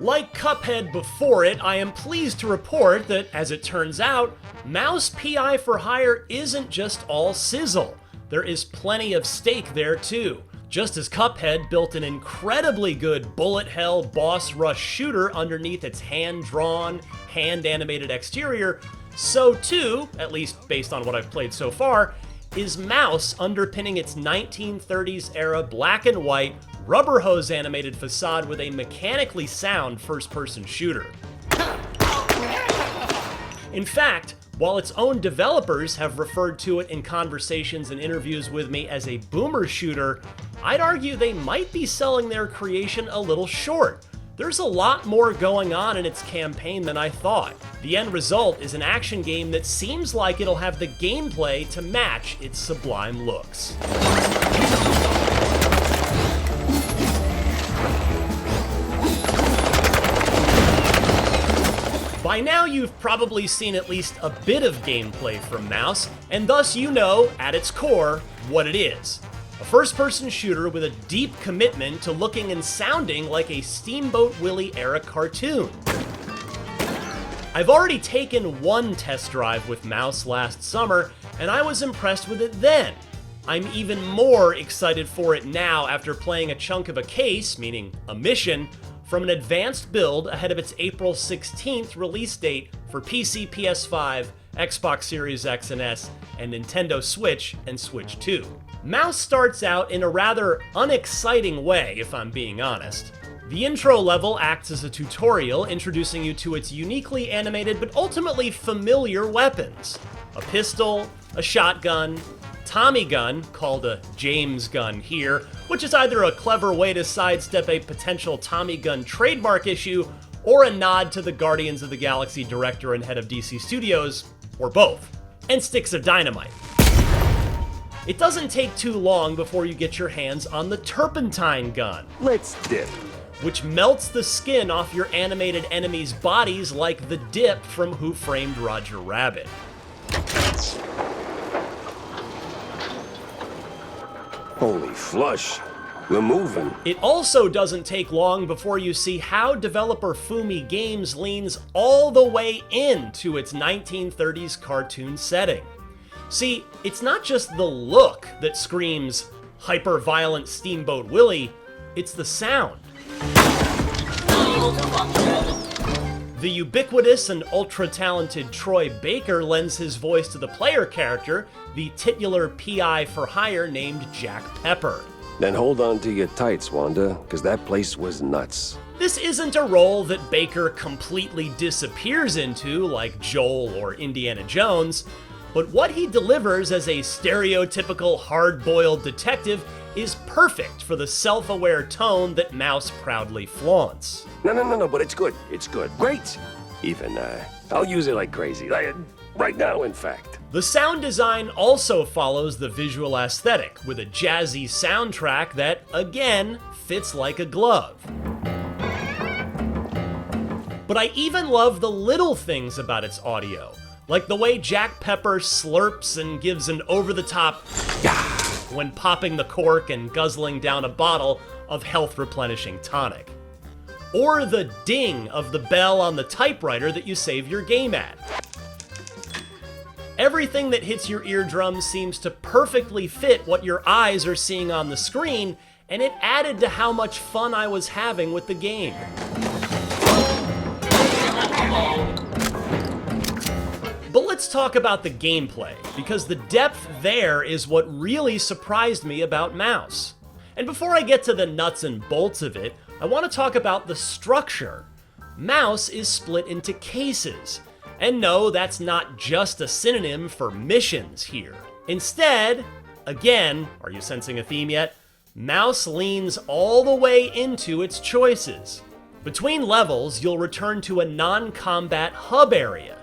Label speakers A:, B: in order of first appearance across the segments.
A: Like Cuphead before it, I am pleased to report that, as it turns out, Mouse PI for Hire isn't just all sizzle. There is plenty of steak there too. Just as Cuphead built an incredibly good bullet hell boss rush shooter underneath its hand-drawn, hand-animated exterior, so too, at least based on what I've played so far, is Mouse underpinning its 1930s era black and white, rubber hose animated facade with a mechanically sound first-person shooter. In fact, while its own developers have referred to it in conversations and interviews with me as a boomer shooter, I'd argue they might be selling their creation a little short. There's a lot more going on in its campaign than I thought. The end result is an action game that seems like it'll have the gameplay to match its sublime looks. By now you've probably seen at least a bit of gameplay from Mouse, and thus you know, at its core, what it is. A first-person shooter with a deep commitment to looking and sounding like a Steamboat Willie era cartoon. I've already taken one test drive with Mouse last summer, and I was impressed with it then. I'm even more excited for it now after playing a chunk of a case, meaning a mission, from an advanced build ahead of its April 16th release date for PC, PS5, Xbox Series X and S, and Nintendo Switch and Switch 2. Mouse starts out in a rather unexciting way, if I'm being honest. The intro level acts as a tutorial introducing you to its uniquely animated but ultimately familiar weapons. A pistol, a shotgun, Tommy gun, called a James gun here, which is either a clever way to sidestep a potential Tommy gun trademark issue, or a nod to the Guardians of the Galaxy director and head of DC Studios, or both, and sticks of dynamite. It doesn't take too long before you get your hands on the turpentine gun.
B: Let's dip.
A: Which melts the skin off your animated enemies' bodies like the dip from Who Framed Roger Rabbit.
B: Holy flush. We're moving.
A: It also doesn't take long before you see how developer Fumi Games leans all the way into its 1930s cartoon setting. See, it's not just the look that screams hyper-violent Steamboat Willie, it's the sound. The ubiquitous and ultra-talented Troy Baker lends his voice to the player character, the titular PI for hire named Jack Pepper.
B: Then hold on to your tights, Wanda, because that place was nuts.
A: This isn't a role that Baker completely disappears into like Joel or Indiana Jones, but what he delivers as a stereotypical hard-boiled detective is perfect for the self-aware tone that Mouse proudly flaunts.
B: No, but it's good. It's good. Great. Even, I'll use it like crazy. Right now, in fact.
A: The sound design also follows the visual aesthetic, with a jazzy soundtrack that, again, fits like a glove. But I even love the little things about its audio, like the way Jack Pepper slurps and gives an over-the-top when popping the cork and guzzling down a bottle of health-replenishing tonic. Or the ding of the bell on the typewriter that you save your game at. Everything that hits your eardrums seems to perfectly fit what your eyes are seeing on the screen, and it added to how much fun I was having with the game. But let's talk about the gameplay, because the depth there is what really surprised me about Mouse. And before I get to the nuts and bolts of it, I want to talk about the structure. Mouse is split into cases. And no, that's not just a synonym for missions here. Instead, again, are you sensing a theme yet? Mouse leans all the way into its choices. Between levels, you'll return to a non-combat hub area,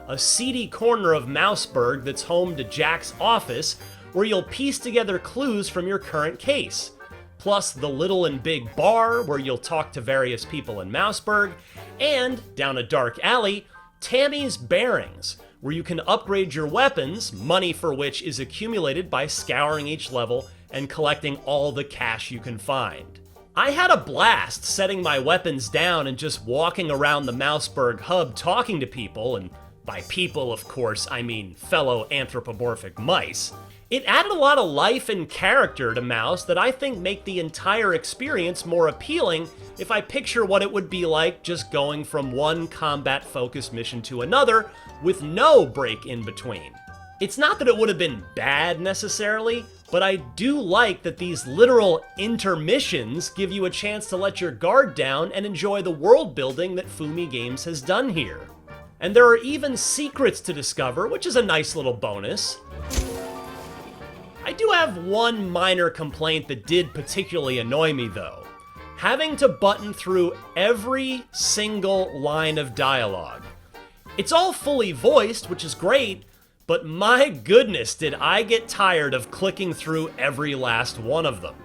A: a seedy corner of Mouseburg that's home to Jack's office, where you'll piece together clues from your current case, plus the little and big bar where you'll talk to various people in Mouseburg, and down a dark alley, Tammy's Bearings, where you can upgrade your weapons, money for which is accumulated by scouring each level and collecting all the cash you can find. I had a blast setting my weapons down and just walking around the Mouseburg hub talking to people, and by people, of course, I mean fellow anthropomorphic mice. It added a lot of life and character to Mouse that I think make the entire experience more appealing if I picture what it would be like just going from one combat-focused mission to another with no break in between. It's not that it would have been bad necessarily, but I do like that these literal intermissions give you a chance to let your guard down and enjoy the world building that Fumi Games has done here. And there are even secrets to discover, which is a nice little bonus. I do have one minor complaint that did particularly annoy me though. Having to button through every single line of dialogue. It's all fully voiced, which is great, but my goodness did I get tired of clicking through every last one of them.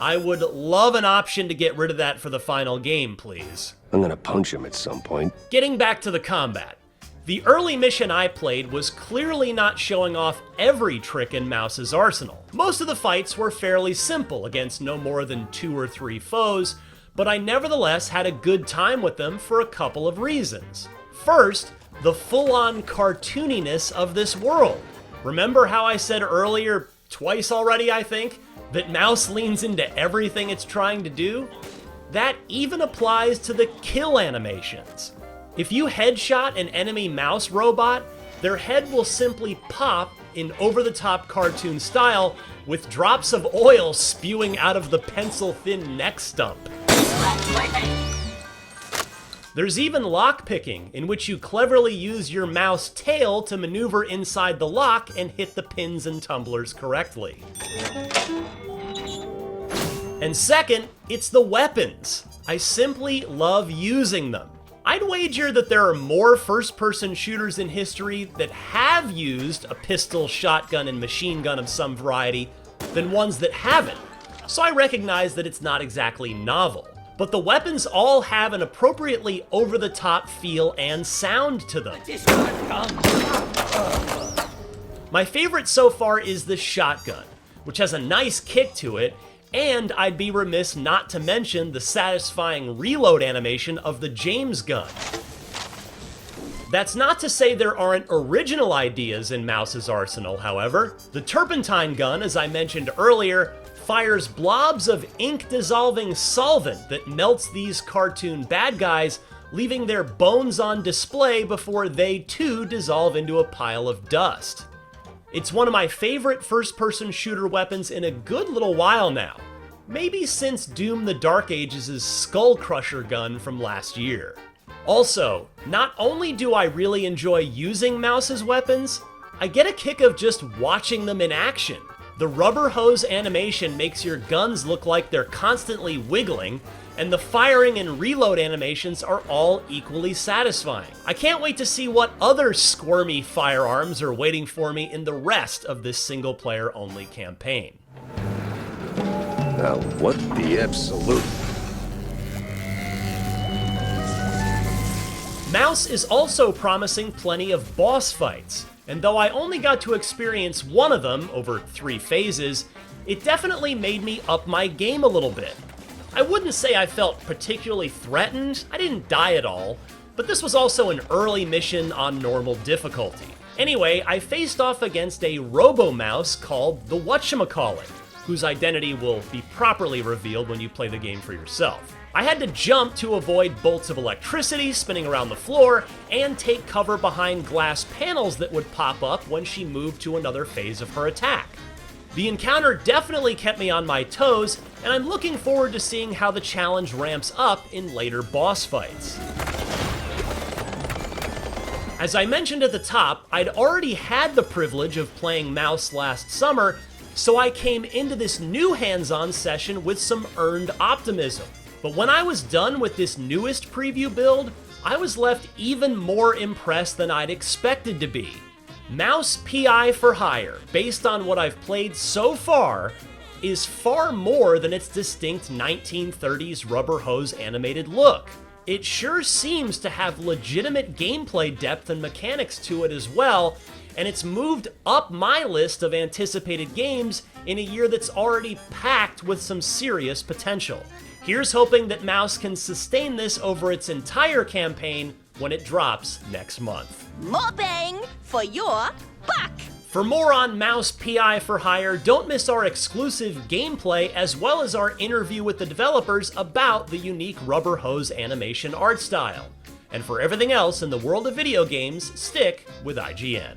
A: I would love an option to get rid of that for the final game, please.
B: I'm gonna punch him at some point.
A: Getting back to the combat. The early mission I played was clearly not showing off every trick in Mouse's arsenal. Most of the fights were fairly simple against no more than 2 or 3 foes, but I nevertheless had a good time with them for a couple of reasons. First, the full-on cartooniness of this world. Remember how I said earlier, twice already I think, that Mouse leans into everything it's trying to do? That even applies to the kill animations. If you headshot an enemy mouse robot, their head will simply pop in over-the-top cartoon style with drops of oil spewing out of the pencil-thin neck stump. There's even lockpicking, in which you cleverly use your mouse tail to maneuver inside the lock and hit the pins and tumblers correctly. And second, it's the weapons. I simply love using them. I'd wager that there are more first-person shooters in history that have used a pistol, shotgun, and machine gun of some variety than ones that haven't, so I recognize that it's not exactly novel. But the weapons all have an appropriately over-the-top feel and sound to them. My favorite so far is the shotgun, which has a nice kick to it, and I'd be remiss not to mention the satisfying reload animation of the James gun. That's not to say there aren't original ideas in Mouse's arsenal, however. The turpentine gun, as I mentioned earlier, fires blobs of ink-dissolving solvent that melts these cartoon bad guys, leaving their bones on display before they too dissolve into a pile of dust. It's one of my favorite first-person shooter weapons in a good little while now. Maybe since Doom the Dark Ages' Skull Crusher gun from last year. Also, not only do I really enjoy using Mouse's weapons, I get a kick of just watching them in action. The rubber hose animation makes your guns look like they're constantly wiggling, and the firing and reload animations are all equally satisfying. I can't wait to see what other squirmy firearms are waiting for me in the rest of this single-player only campaign.
B: Now, what the absolute?
A: Mouse is also promising plenty of boss fights, and though I only got to experience one of them over 3 phases, it definitely made me up my game a little bit. I wouldn't say I felt particularly threatened, I didn't die at all, but this was also an early mission on normal difficulty. Anyway, I faced off against a robo-mouse called the Whatchamacallit, whose identity will be properly revealed when you play the game for yourself. I had to jump to avoid bolts of electricity spinning around the floor and take cover behind glass panels that would pop up when she moved to another phase of her attack. The encounter definitely kept me on my toes, and I'm looking forward to seeing how the challenge ramps up in later boss fights. As I mentioned at the top, I'd already had the privilege of playing Mouse last summer, so I came into this new hands-on session with some earned optimism. But when I was done with this newest preview build, I was left even more impressed than I'd expected to be. Mouse PI for Hire, based on what I've played so far, is far more than its distinct 1930s rubber hose animated look. It sure seems to have legitimate gameplay depth and mechanics to it as well, and it's moved up my list of anticipated games in a year that's already packed with some serious potential. Here's hoping that Mouse can sustain this over its entire campaign when it drops next month.
C: More bang for your buck!
A: For more on Mouse PI for Hire, don't miss our exclusive gameplay as well as our interview with the developers about the unique rubber hose animation art style. And for everything else in the world of video games, stick with IGN.